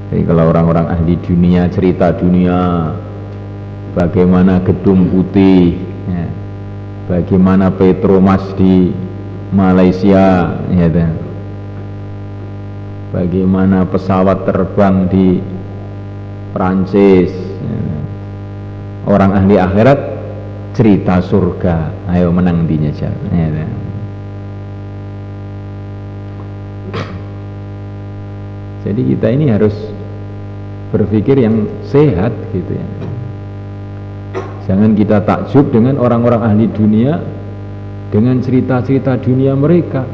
Jadi kalau orang-orang ahli dunia cerita dunia, bagaimana gedung putih, ya, bagaimana Petromas di Malaysia, ya, bagaimana pesawat terbang di Prancis, ya. Orang ahli akhirat cerita surga, ayo menang dinya ya. Jadi kita ini harus berpikir yang sehat gitu ya. Jangan kita takjub dengan orang-orang ahli dunia dengan cerita-cerita dunia mereka.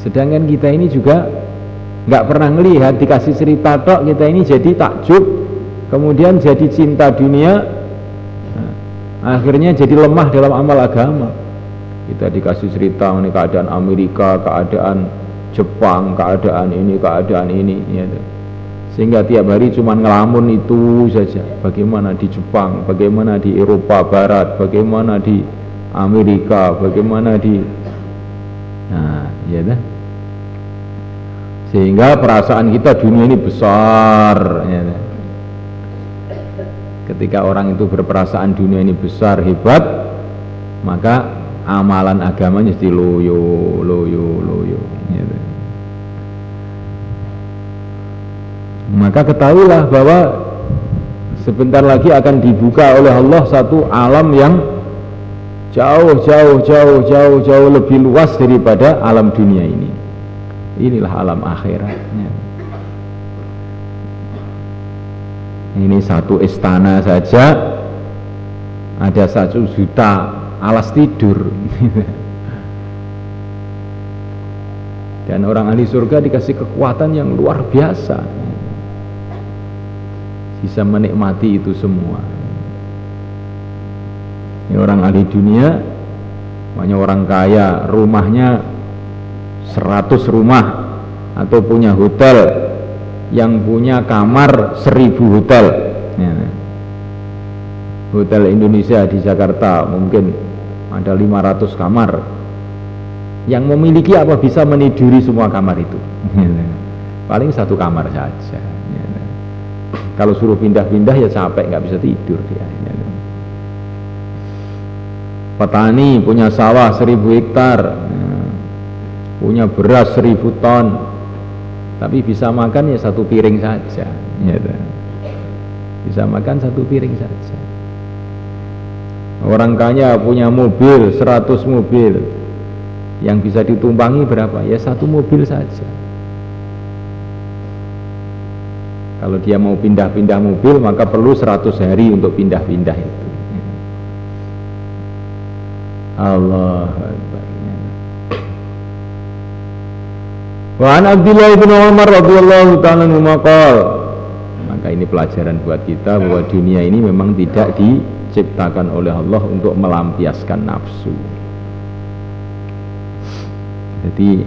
Sedangkan kita ini juga nggak pernah melihat, dikasih cerita tok kita ini jadi takjub, kemudian jadi cinta dunia, akhirnya jadi lemah dalam amal agama. Kita dikasih cerita mengenai keadaan Amerika, keadaan Jepang, keadaan ini, ya. Sehingga tiap hari cuma ngelamun itu saja. Bagaimana di Jepang, bagaimana di Eropa Barat, bagaimana di Amerika, bagaimana di, nah, ya dah. Sehingga perasaan kita dunia ini besar, ya dah. Ketika orang itu berperasaan dunia ini besar, hebat, maka amalan agamanya jadi loyo, ya dah. Maka ketahuilah bahwa sebentar lagi akan dibuka oleh Allah satu alam yang jauh lebih luas daripada alam dunia ini. Inilah alam akhiratnya. Ini satu istana saja ada 1 juta alas tidur. Dan orang ahli surga dikasih kekuatan yang luar biasa, bisa menikmati itu semua. Ini orang ahli dunia, makanya orang kaya rumahnya 100 rumah atau punya hotel yang punya kamar 1000 hotel, ya. Hotel Indonesia di Jakarta mungkin ada 500 kamar. Yang memiliki apa bisa meniduri semua kamar itu? Paling 1 kamar saja. Kalau suruh pindah-pindah ya capek, nggak bisa tidur dia. Petani punya sawah 1000 hektar, punya beras 1000 ton, tapi bisa makan ya 1 piring saja. Bisa makan 1 piring saja. Orang kaya punya mobil 100 mobil, yang bisa ditumpangi berapa? Ya 1 mobil saja. Kalau dia mau pindah-pindah mobil, maka perlu 100 hari untuk pindah-pindah itu. Allah Akbar. Wa an Abdullah bin Umar radhiyallahu ta'ala anhu maqal. Maka ini pelajaran buat kita bahwa dunia ini memang tidak diciptakan oleh Allah untuk melampiaskan nafsu. Jadi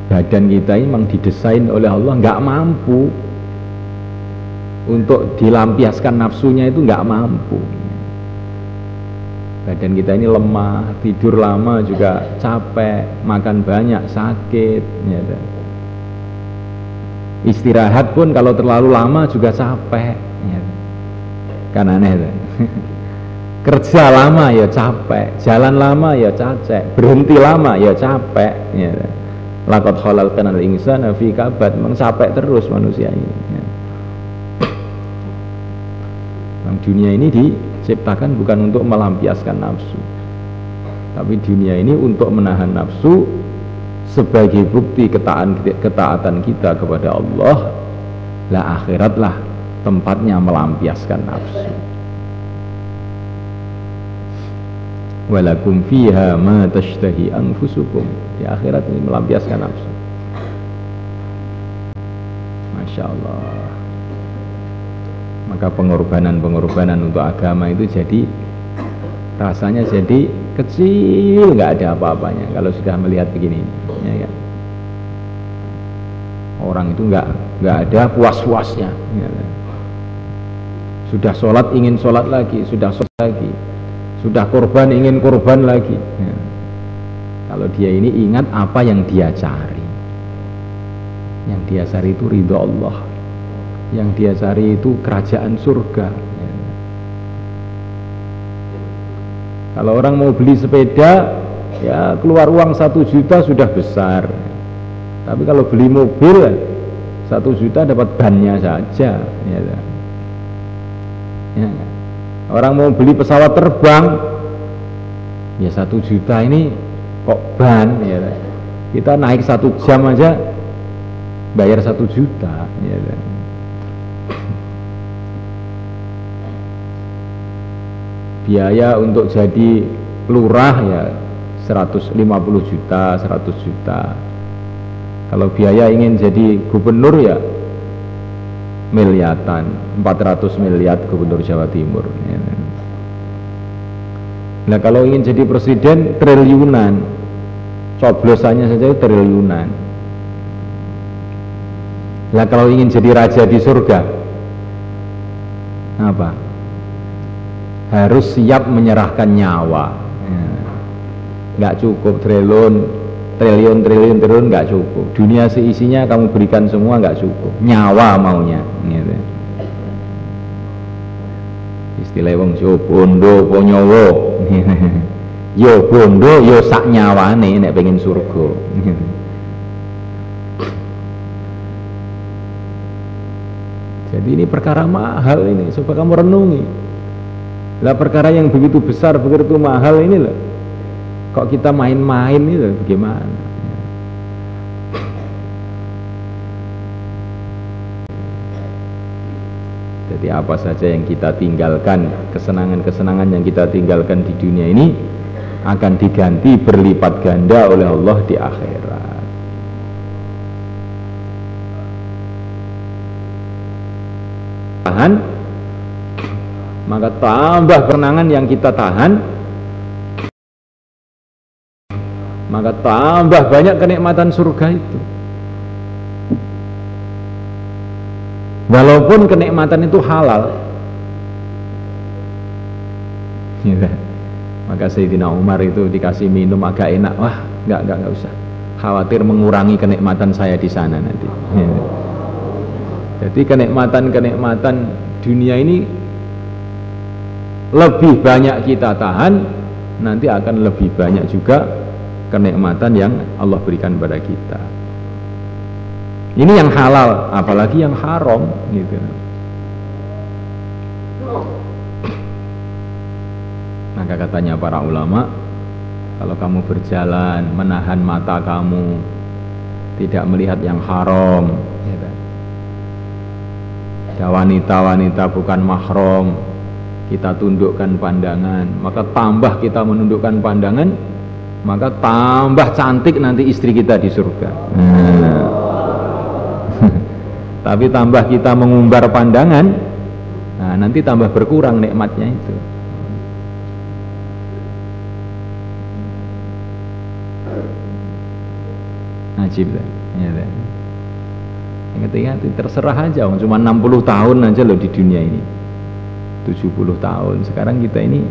badan kita ini memang didesain oleh Allah nggak mampu untuk dilampiaskan nafsunya, itu nggak mampu. Badan kita ini lemah, tidur lama juga capek, makan banyak sakit, ya. Istirahat pun kalau terlalu lama juga capek, ya. Kan aneh ya. Kerja lama ya capek, jalan lama ya capek, berhenti lama ya capek, ya. Laqad khalaqnal insana fi kabad, memang capek terus manusia ini, ya. Dunia ini diciptakan bukan untuk melampiaskan nafsu, tapi dunia ini untuk menahan nafsu sebagai bukti ketaatan kita kepada Allah. Lah akhiratlah tempatnya melampiaskan nafsu. Walakum fiha ma tashtahi anfusukum. Di akhirat ini melampiaskan nafsu. Masya Allah. Maka pengorbanan untuk agama itu jadi rasanya jadi kecil, nggak ada apa-apanya kalau sudah melihat begini, ya, ya. Orang itu nggak ada puas-puasnya, ya. Sudah sholat ingin sholat lagi, sudah sholat lagi, sudah korban ingin korban lagi, ya. Kalau dia ini ingat apa yang dia cari. Yang dia cari itu ridho Allah. Yang dia cari itu kerajaan surga. Kalau orang mau beli sepeda, ya keluar uang 1 juta sudah besar. Tapi kalau beli mobil 1 juta dapat bannya saja. Ya. Orang mau beli pesawat terbang, ya 1 juta ini kok ban. Ya. Kita naik 1 jam aja bayar 1 juta. Ya. Biaya untuk jadi lurah ya 150 juta, 100 juta. Kalau biaya ingin jadi gubernur ya miliatan, 400 miliar gubernur Jawa Timur. Nah kalau ingin jadi presiden triliunan, coblosannya saja triliunan. Nah kalau ingin jadi raja di surga, apa? Harus siap menyerahkan nyawa. Nggak cukup triliun nggak cukup. Dunia seisinya kamu berikan semua nggak cukup. Nyawa maunya. Gitu. Istilah wong yo bondo apa nyawa. Yo bondo yo sak nyawane nek pengen surga. Jadi ini perkara mahal ini, coba kamu renungi. Lah perkara yang begitu besar, begitu mahal ini loh. Kok kita main-main itu bagaimana? Jadi apa saja yang kita tinggalkan, kesenangan-kesenangan yang kita tinggalkan di dunia ini akan diganti berlipat ganda oleh Allah di akhirat. Tahan, maka tambah kenangan yang kita tahan, maka tambah banyak kenikmatan surga itu. Walaupun kenikmatan itu halal. Ya. Maka Sayyidina Umar itu dikasih minum agak enak, wah enggak usah. Khawatir mengurangi kenikmatan saya di sana nanti. Ya. Jadi kenikmatan-kenikmatan dunia ini lebih banyak kita tahan, nanti akan lebih banyak juga kenikmatan yang Allah berikan pada kita. Ini yang halal, apalagi yang haram gitu. Maka katanya para ulama, kalau kamu berjalan menahan mata kamu tidak melihat yang haram, gitu. Ada wanita-wanita bukan mahram, kita tundukkan pandangan, maka tambah kita menundukkan pandangan, maka tambah cantik nanti istri kita di surga. Tapi tambah kita mengumbar pandangan, nah nanti tambah berkurang nikmatnya itu. Najib ya. Yang ketiga terserah aja, cuma 60 tahun aja loh di dunia ini, 70 tahun. Sekarang kita ini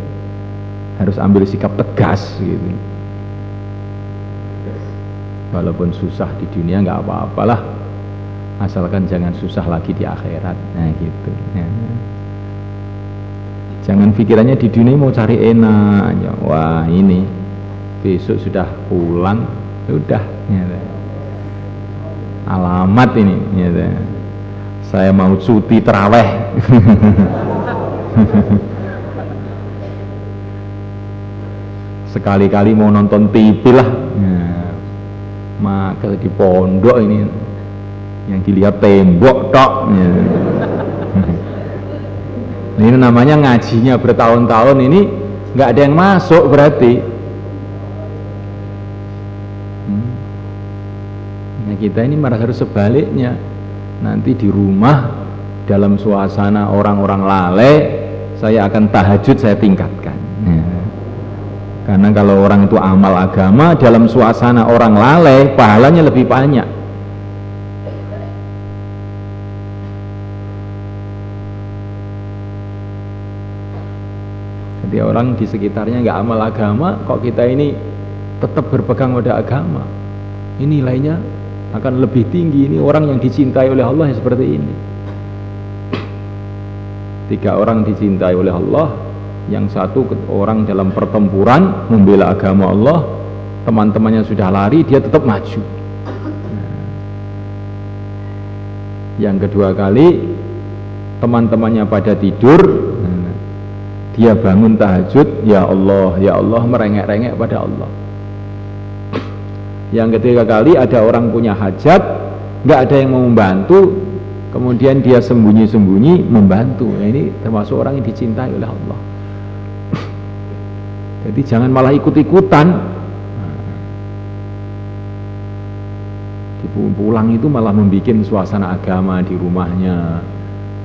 harus ambil sikap tegas gitu. Walaupun susah di dunia nggak apa-apalah, asalkan jangan susah lagi di akhirat. Nah gitu ya. Jangan pikirannya di dunia mau cari enak ya. Wah ini besok sudah pulang, sudah ya. Alamat ini ya. Saya mau cuti terawih. Sekali-kali mau nonton TV lah ya. Maka di pondok ini yang dilihat tembok tok ya. Ini namanya ngajinya bertahun-tahun ini nggak ada yang masuk berarti. Nah kita ini malah harus sebaliknya, nanti di rumah dalam suasana orang-orang lalai saya akan tahajud, saya tingkatkan ya. Karena kalau orang itu amal agama dalam suasana orang lalai pahalanya lebih banyak. Jadi orang di sekitarnya nggak amal agama, kok kita ini tetap berpegang pada agama, ini nilainya akan lebih tinggi. Ini orang yang dicintai oleh Allah yang seperti ini. 3 orang dicintai oleh Allah, yang satu orang dalam pertempuran membela agama Allah, teman-temannya sudah lari, dia tetap maju. Yang kedua kali teman-temannya pada tidur, dia bangun tahajud, ya Allah, merengek-rengek pada Allah. Yang ketiga kali ada orang punya hajat, nggak ada yang mau membantu, kemudian dia sembunyi-sembunyi membantu. Nah, ini termasuk orang yang dicintai oleh Allah. Jadi jangan malah ikut-ikutan. Pulang itu malah membuat suasana agama di rumahnya,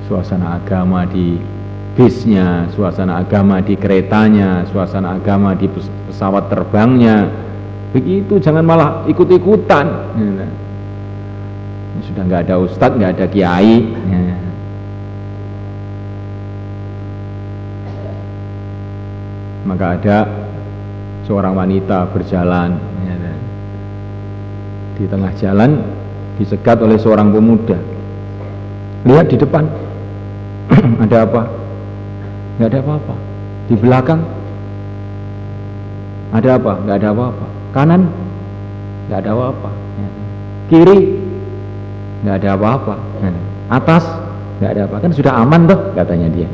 suasana agama di bisnya, suasana agama di keretanya, suasana agama di pesawat terbangnya. Begitu, jangan malah ikut-ikutan. Sudah nggak ada ustadz, nggak ada kiai. Maka ada seorang wanita berjalan, di tengah jalan disegat oleh seorang pemuda. Lihat di depan, ada apa? Nggak ada apa-apa. Di belakang ada apa? Nggak ada apa-apa. Kanan nggak ada apa-apa. Kiri nggak ada apa-apa. Atas nggak ada apa. Kan sudah aman tuh, katanya dia.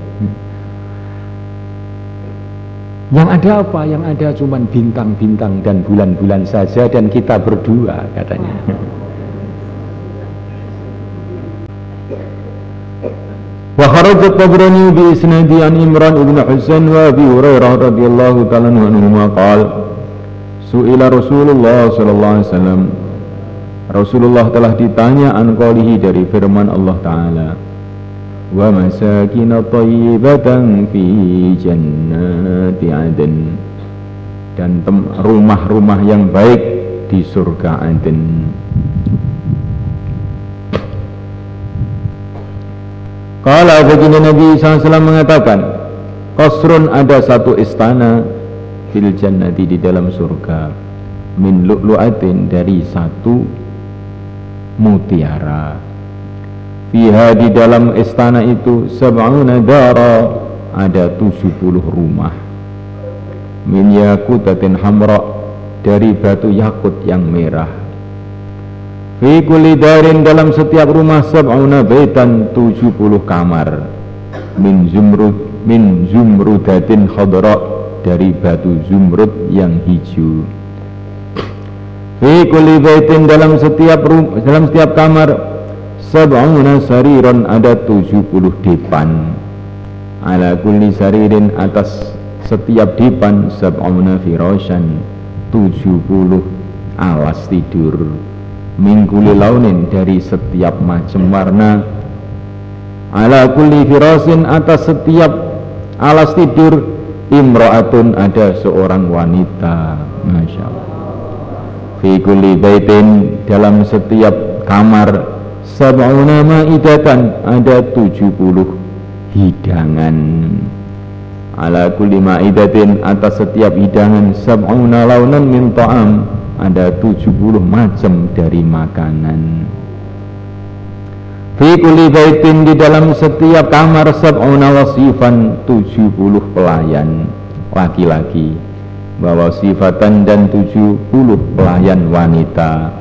Yang ada apa? Yang ada cuman bintang-bintang dan bulan-bulan saja, dan kita berdua, katanya. Wa kharaja Tabrani bi isnadi an Imran ibn Husain wa Abi Hurairah radhiyallahu ta'ala anhu qala su'ila Rasulullah sallallahu alaihi wasallam, Rasulullah telah ditanya an qaulihi, dari firman Allah Ta'ala, wa masakin thayyibatan fi jannati adn, dan rumah-rumah yang baik di surga Aden. Qala baginda Nabi SAW mengatakan, qasrun, ada satu istana, fil jannati, di dalam surga, min lu'lu'atin, dari satu mutiara. Fiha, di dalam istana itu, sab'una dara, ada 70 rumah. Min yakutatin hamra, dari batu yakut yang merah. Fi kulli darin, dalam setiap rumah, sab'una baitan, 70 kamar. Min zumrudatin khadra, dari batu zumrud yang hijau. Fi kulli baitin, dalam setiap kamar, sab'una sariran, ada 70 dipan. Ala kulli saririn, atas setiap dipan, sab'una firasyan, 70 alas tidur. Min kulli launin, dari setiap macam warna. Ala kulli firasin, atas setiap alas tidur, imra'atun, ada seorang wanita. Masya Allah. Fi kulli baitin, dalam setiap kamar, sab'una ma'idatan, ada 70 hidangan. Ala kulli ma'idatin, atas setiap hidangan, sab'una launan min ta'am, ada 70 macam dari makanan. Fi kulli baitin, di dalam setiap kamar, sab'una wasifan, 70 pelayan laki-laki, wa wasifatan, dan 70 pelayan wanita.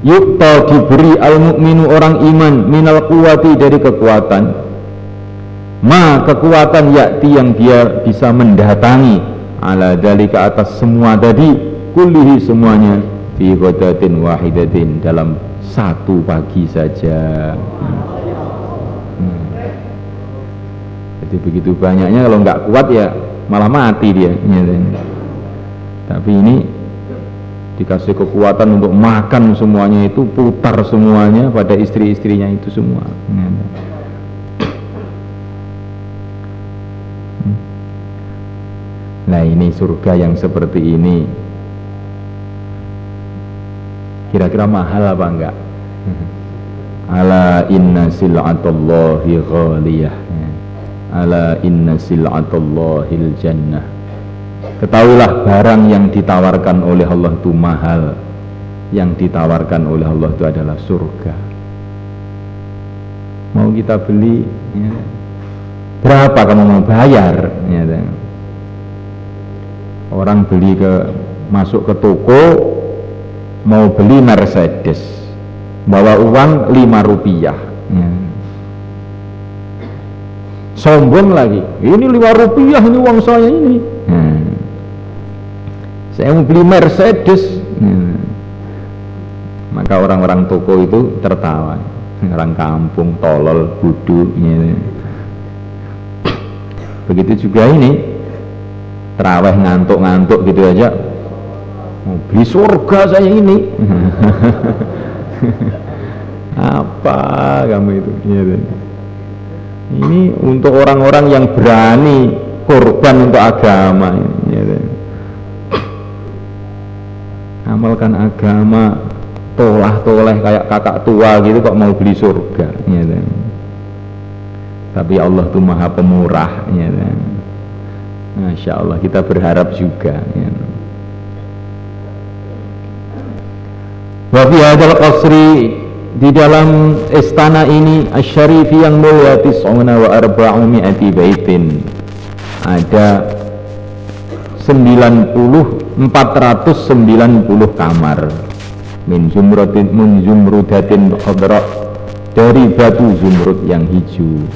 Yukta, diberi al-mu'minu, orang iman, minal quwati, dari kekuatan, ma, kekuatan, yakti, yang dia bisa mendatangi, ala dalika, atas semua tadi, kullihi, semuanya, fi ghadatin wahidatin, dalam satu pagi saja. Jadi begitu banyaknya, kalau nggak kuat ya malah mati dia. Tapi ini dikasih kekuatan untuk makan semuanya, itu putar semuanya pada istri-istrinya itu semua. Nah, ini surga yang seperti ini. Kira-kira mahal apa enggak? Ala inna sil'atallahi ghaliyah, ala inna sil'atallahil jannah. Ketahuilah barang yang ditawarkan oleh Allah itu mahal. Yang ditawarkan oleh Allah itu adalah surga. Mau kita beli ya. Berapa kamu mau bayar ya. Orang beli masuk ke toko mau beli Mercedes, bawa uang 5 rupiah ya. Sombong lagi, ini 5 rupiah ini uang saya ini ya. Saya mau beli Mercedes ya. Maka orang-orang toko itu tertawa, orang kampung tolol bodoh ya. Begitu juga ini terawih ngantuk-ngantuk gitu aja mau beli surga saya ini apa kamu itu ya. Ini untuk orang-orang yang berani korban untuk agama ya. Amalkan agama tolah-toleh kayak kakak tua gitu kok mau beli surga ya. Tapi Allah itu maha pemurah ya. Masya Allah kita berharap juga ya. Wa fi hadzal qasri, di dalam istana ini asy-syarifi yang mulia, 490 baitin, ada 490 kamar, min zumrudatin khadra, dari batu zumrud yang hijau,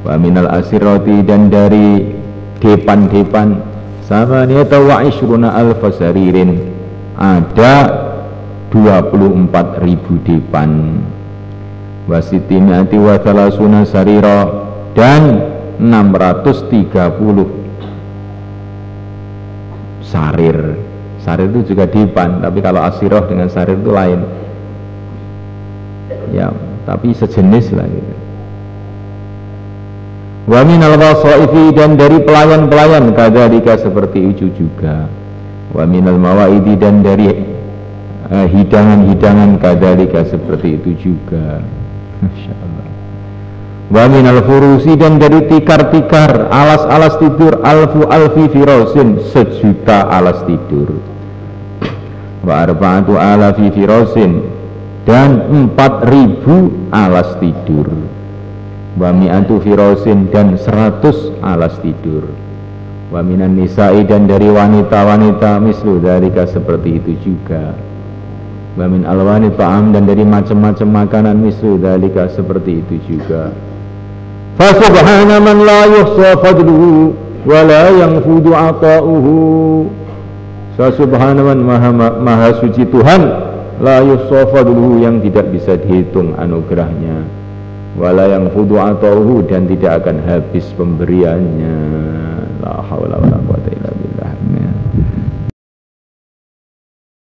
wa minal asirati, dan dari depan-depan, samaniyata wa ishruna alfa saririn, ada 24.000 depan, wasitimati wa thalasuna sarira, dan 630 sarir. Sarir itu juga depan, tapi kalau asirah dengan sarir itu lain ya, tapi sejenis lah gitu. Wa minal wasaifi, dan dari pelayan-pelayan kadzalika seperti itu juga. Wa minal mawaidi, dan dari hidangan-hidangan kadzalika seperti itu juga. Masyaallah. Wa minal furusi, dan dari tikar-tikar, alas-alas tidur, alfi firasin, 1.000.000 alas tidur. Wa arba'atu alafi firasin, dan 4.000 alas tidur. Wa mi'atu firasin, dan 100 alas tidur. Wa minan nisa'i, dan dari wanita-wanita, mislu dzalika seperti itu juga. Wa min alwani ta'am, dan dari macam-macam makanan, mislu dzalika seperti itu juga. Fa subhana man la yuhsa fadluhu wa la yanfudu ata'uhu. Fa subhana man, maha suci Tuhan, la yuhsa fadluhu, yang tidak bisa dihitung anugerahnya, wa la yanfudu ata'uhu, dan tidak akan habis pemberiannya. La haula wala